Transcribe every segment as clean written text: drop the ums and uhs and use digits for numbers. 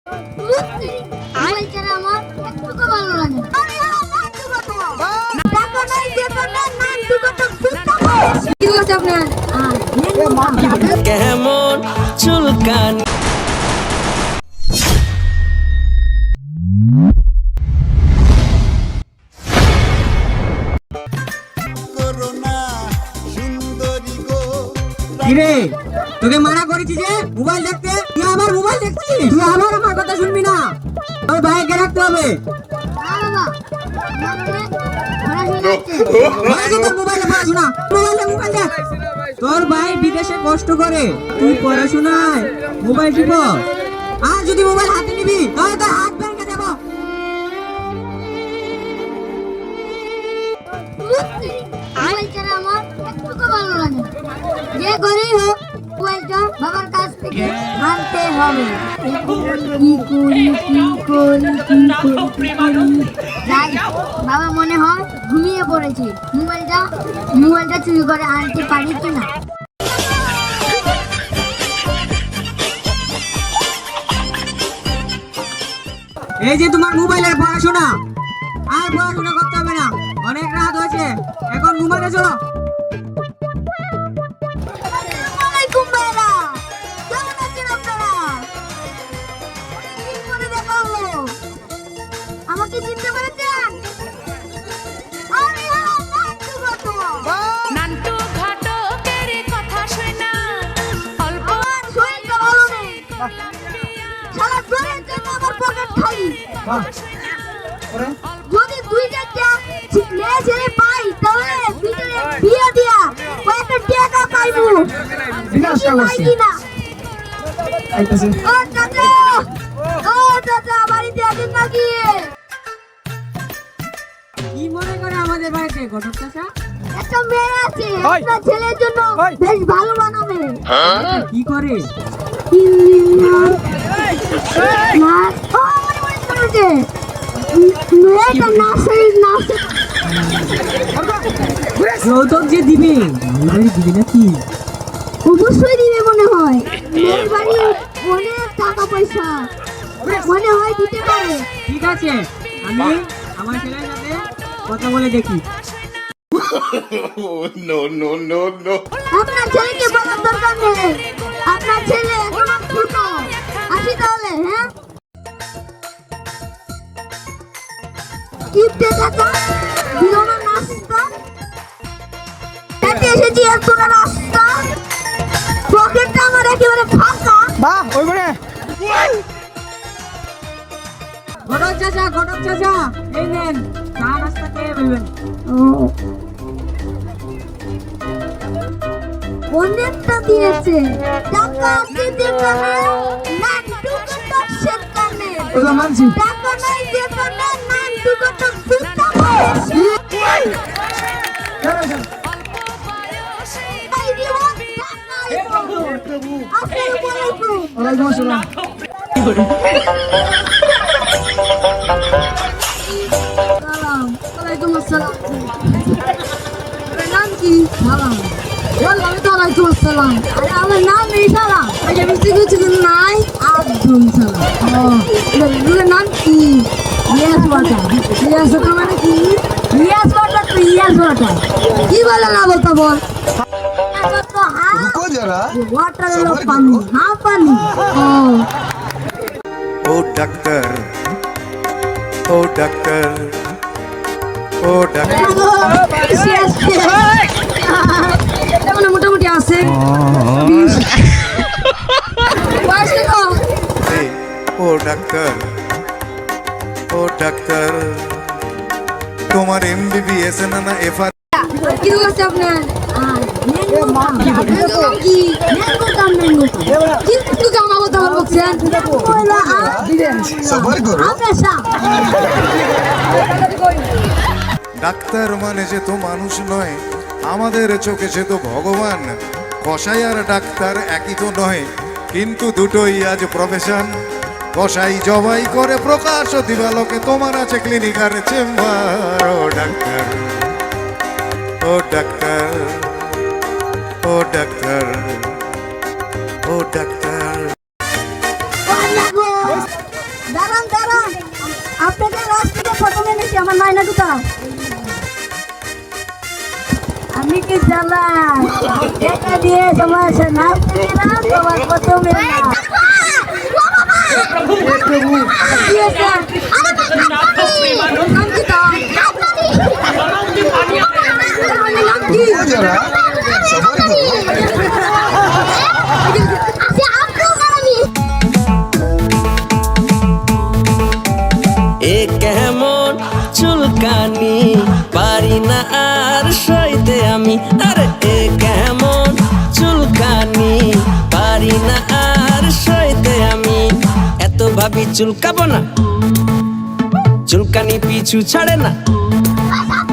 Mobile ছাড়া আমার একটুকু ভালো লাগে না। টাকা নাই, যেতে নাই, নানটুকু তো সুতা পাবে। কি হচ্ছে আপনার? কেমন চুলকান কিরে তোকে মানা করেছি যে মোবাইল দেখতে, তুই আবার মোবাইল দেখছিস? তুই আবার আমার কথা শুনবি না, তোর ভাইকে রাখতে হবে। তোর মোবাইলে পড়াশোনা, মোবাইল দেখ। তোর ভাই বিদেশে কষ্ট করে, তুই পড়াশোনায় মোবাইল টিপ। আর যদি মোবাইল হাতে নিবি তাহলে তোর হাত ভেঙে দেবো। মোবাইল ছাড়া আমার একটুকু ভালো লাগে না। যে করেই হোক মোবাইলটা বাবার কাছ থেকে আনতে হবে। যাই, বাবা মনে হয় ঘুমিয়ে পড়েছে। মোবাইলটা চুরি করে আনতে পারি কিনা। এই যে তোমার মোবাইলের পড়াশোনা, আর পড়াশোনা করতে হবে না, অনেক রাত হয়েছে, এখন ঘুমাতে চলো। আসসালামুয়ালাইকুম ভাইরা, কেমন আছেন আপনারা? অনেকদিন পরে দেখা হলো। আমাকে চিনতে পেরেছেন? আমি হলাম নান্টু ঘটক। নান্টু ঘটকের কথা শোনা অল্প আমার শরীরটা ভালো নেই, সারা শরীরের জন্য আমার পকেট খালি। যদি দুই চারটা মেয়ে ছেলে পাই তাহলে ভিতরে বিয়ে দিয়া কয়েকটা টাকা পাইবো। পাই কিনা? ও চাচা, ও চাচা, বাড়িতে আছেন নাকি? কি মনে করে আমাদের বাড়িতে ঘটক চাচা? একটা মেয়ে আছে, আপনার ছেলের জন্য বেশ ভালো বানাবে। কি করে? Engineer nurse. ও, আমার মনে পড়েছে, মেয়েটা নার্সের যৌতুক যে দিবে, আমার বাড়ি দিবে নাকি? অবশ্যই দিবে মনে হয়। মেয়ের বাড়ি অনেক টাকা পয়সা, মনে হয় দিতে পারে। ঠিক আছে, আমি আমার ছেলের সাথে কথা বলে দেখি। আপনার ছেলেকে বলার দরকার নেই, আপনার ছেলে এখনো ছোট। আসি তাহলে, হ্যাঁ? কিপটে টাকা দিল না নাস্তা, খেতে এসেছি এত না নাস্তা, পকেটটা আমার একেবারে ফাঁকা। ঘটক চাচা, এই নেন চা নাস্তা খেয়ে বলবেন। অনেকটা দিয়েছে, টাকা দিতে পারে নান্টু ঘটক সেখানে। টাকা নাই, যেখানে নান্টু ঘটক সুতা পাবে। এই জীবন টাকাই পাবো। আসসালামু আলাইকুম। সালাম। ওয়ালাইকুম আসসালাম। আপনার নাম কি? সালাম। বললাম তো ওয়ালাইকুম আসসালাম। আরে আমার নাম এই সালাম। ওই যে মিষ্টি কিছু নাই, আব্দুল সালাম। ও, এগুলোর নাম কি? ইয়াস ওয়াটার। ইয়াস ওয়াটার মানে কি? ইয়াস ওয়াটার তো ইয়াস ওয়াটার। কি বলে না বলতো বল? ওয়াটার হলো পানি, হ্যাঁ পানি। ও ও ডাক্তার, ও ডাক্তার, ও ডাক্তার, মোটামুটি আছে। ও ডাক্তার, ও ডাক্তার, তোমার MBBS না না FR? কি হচ্ছে আপনার? ডাক্তার মানে সে তো মানুষ নয়, আমাদের চোখে সে তো ভগবান। কসাই আর ডাক্তার একই তো নয়, কিন্তু দুটোই আজ প্রফেশন। কসাই জবাই করে প্রকাশ দিবালোকে, তোমার আছে ক্লিনিক আর চেম্বার। ও ডাক্তার, ও ডাক্তার, ও ডাক্তার, ও ডাক্তার। কোথায়? আমি কি চালাই টাকা দিয়ে তোমার সে নাচ দিলাম তোমার প্রথমে কি হয়েছে? নাম কি তোর? নাম কি? এ কেমন চুলকানি পারি না আর সইতে আমি, আরে এ কেমন চুলকানি পারি না আর সইতে আমি। এত ভাবি চুলকাবো না, চুলকানি পিছু ছাড়ে না,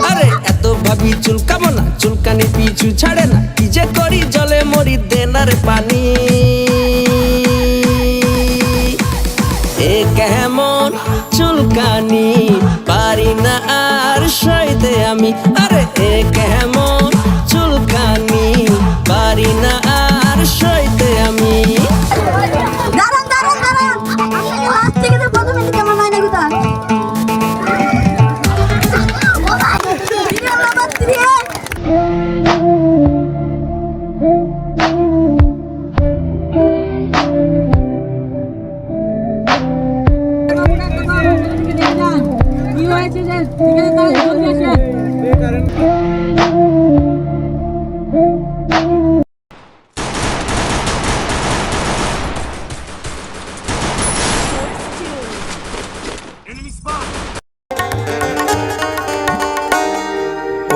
আরে এত ভাবি চুলকাবো না, চুলকানি পিছু ছাড়ে না। কি যে করি জলে মরি দেনার পানি। এ কেমন চুলকানি পারি না আর সইতে আমি, আরে এ কেমন চুলকানি পারি না আর সইতে আমি। দাঁড়ান দাঁড়ান দাঁড়ান, আপনাকে লাস্ট থেকে তো প্রথমে থেকে আমার মাইনে কোথায়? কি হয়েছে যে এখানে তাহলে জলদি আসেন।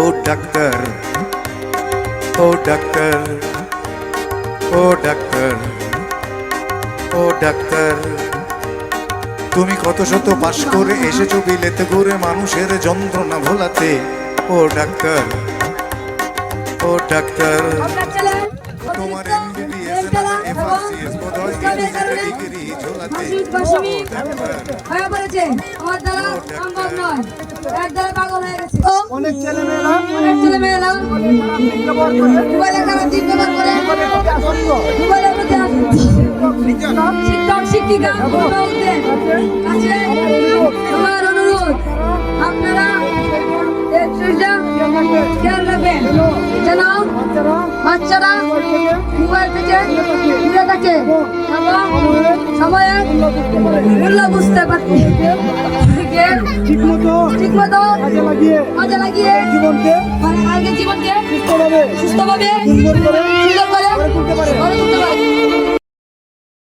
ও ডাক্তার, ও ডাক্তার, ও ডাক্তার, ও ডাক্তার, তুমি কত শত পাশ করে এসেছো বিলেতে ঘুরে মানুষের যন্ত্রণা ভোলাতে। ও ডাক্তার, ও ডাক্তার, আপনার ছেলে তোমার এমবিবিএস না এফআরসিএস বোধহয় ডিগ্রি ঝোলাতে। ও ডাক্তার, হয়ে পড়েছে, আমার দ্বারা সম্ভব নয়, এক দ্বারা পাগল হয়ে গেছে। অনেক ছেলেমেয়েরা অনেক ছেলে মেয়েরা মোবাইলের কাছে চিন্তা করে মোবাইলের মধ্যে শিক্ষক শিক্ষিকা অভিভাবকদের কাছে আমার অনুরোধ, আপনারা এই চুলটা খেয়াল রাখবেন যেন বাচ্চারা মোবাইল থেকে দূরে থাকে এবং সময়ের মূল্য বুঝতে পারছে, ঠিকমতো কাজে লাগিয়ে মানে আগে জীবনকে সুস্থভাবে সুন্দর করে গড়ে তুলতে পারে।